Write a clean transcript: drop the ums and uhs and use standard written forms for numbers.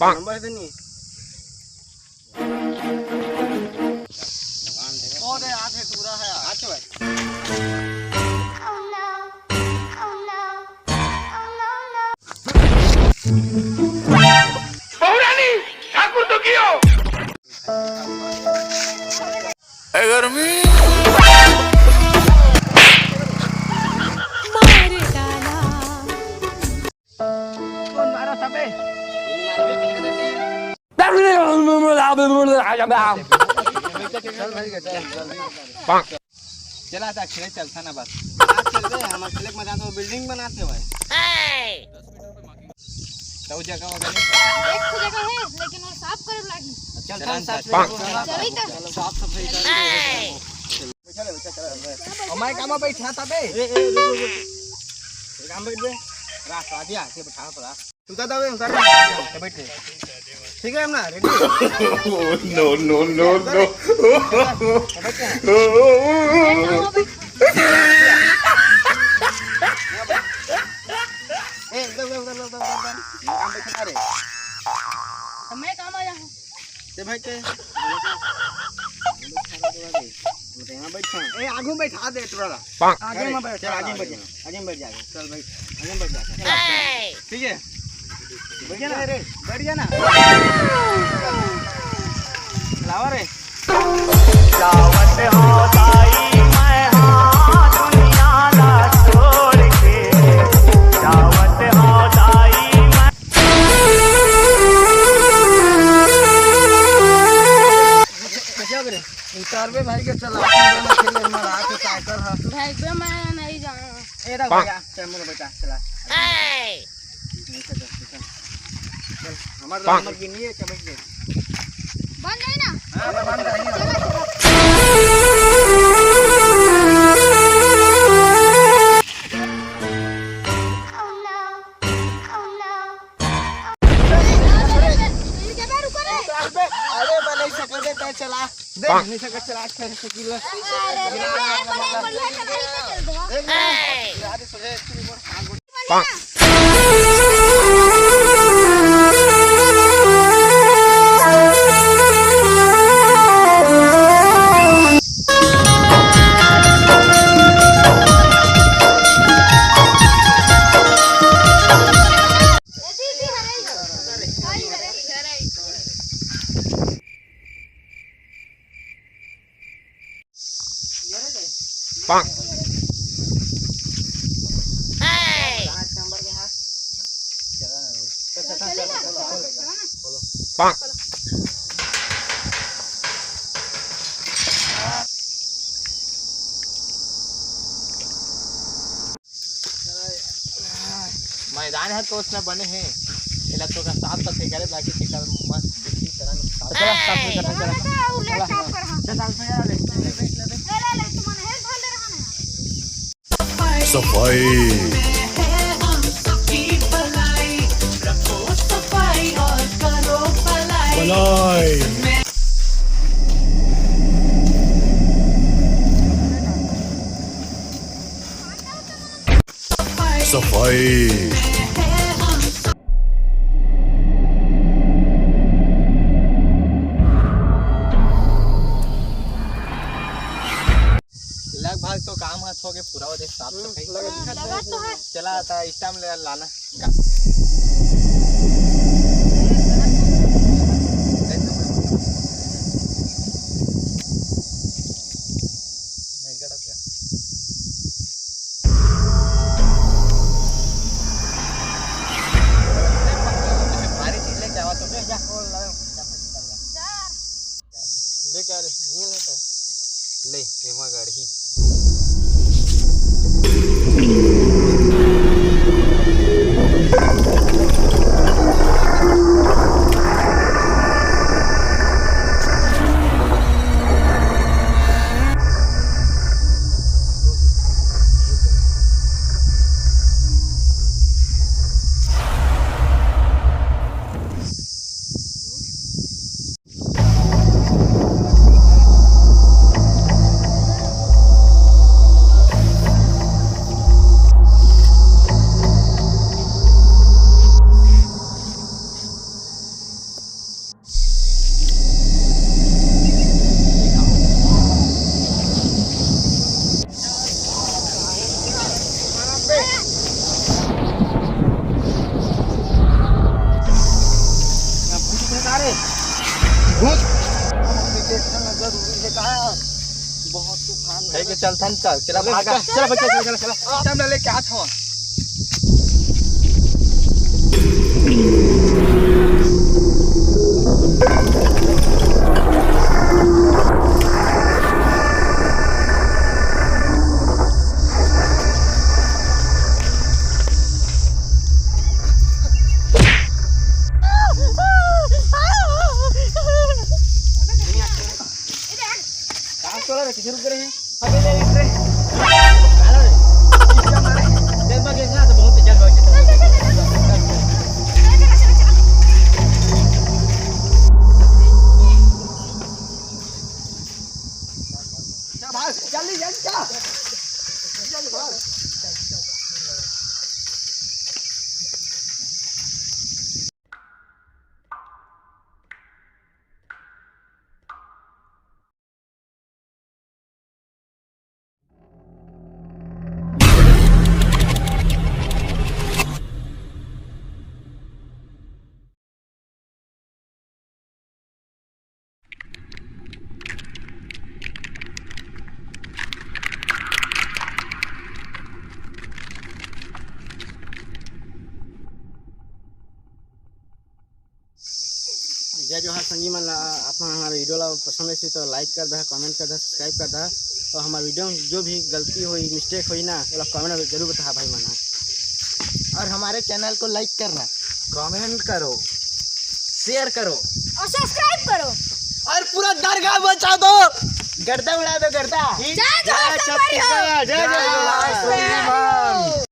Number है नहीं ओ दे आथे पूरा है आथे भाई बहुरानी ठाकुर तो कियो गर्मी कौन मारा सबे चल भाई चल चला था खेले चलता ना बस चल रहे हम खेले में जाते बिल्डिंग बनाते भाई तो जगह एक तो जगह है लेकिन वो साफ करे लागी चल साफ साफ सफाई कर चल चल हमारे काम में बैठा था बे ए रुक काम बैठ बे रात आ दिया के बैठा पड़ा उतर दो उतर बैठ ठीक है हम ना ready no no no no ए काम बैठा रे मैं काम आ जाऊं ते भाई के यहां बैठा ए आगू बैठा दे तोरा आगे में बैठ आगे में बैठ जा चल भाई आगे में बैठ जा ठीक है बैठ जा ना रे बैठ जा ना लावा रे दावत हो ताई मैं हां दुनिया दा छोड़ के दावत हो ताई मैं क्या करे उतारवे भाई के चला खेले मारा के साइकिल है भाई बे मैं नहीं जाऊंगा ए रख भैया चल मेरे बेटा चला चल हमारे नंबर की नहीं है क्या बैठ गए बन जाए ना हां बंद करेंगे चलो अरे बने सकल दे ते चला दे नहीं सकल चला कर सकिल आदि सोचे मैदान है तो उसमें बने हैं इलाकों का साफ सफाई करे बाकी टिका मस्त देखी तरह चला साफ नहीं करना चला साफ कर हां चल ले तुम हेल्प ढाल दे रहा है सफाई भलाई सफाई लगभग तो काम हाथ हो गए पूरा हो दे साफ सफाई लगा तो है चला था इस टाइम ले लाना ले क्या रे ये ले तो ले एमा गाड़ी है भूत देखना जरूरी है का बहुत तूफान है कि चल थन चल चला भागा चला बच्चा चला टाइम लेके आ था चला रे किधर उतरे हैं अबे ले रे आला रे इसका मारे देख बागे ना तो बहुत चल बागे जा भाग जल्दी जल्दी जा जल्दी भाग जय जोहार संगी मन आप हमारे वीडियो ला पसंद है तो लाइक कर दे कमेंट कर दे सब्सक्राइब कर दे और हमारे वीडियो में जो भी गलती हुई मिस्टेक हुई ना वो कमेंट में जरूर बता भाई मना और हमारे चैनल को लाइक करना कमेंट करो शेयर करो और सब्सक्राइब करो और पूरा दरगाह बचा दो गर्दा उड़ा दो गर्दा जय जोहार संगवारी हो। जय जय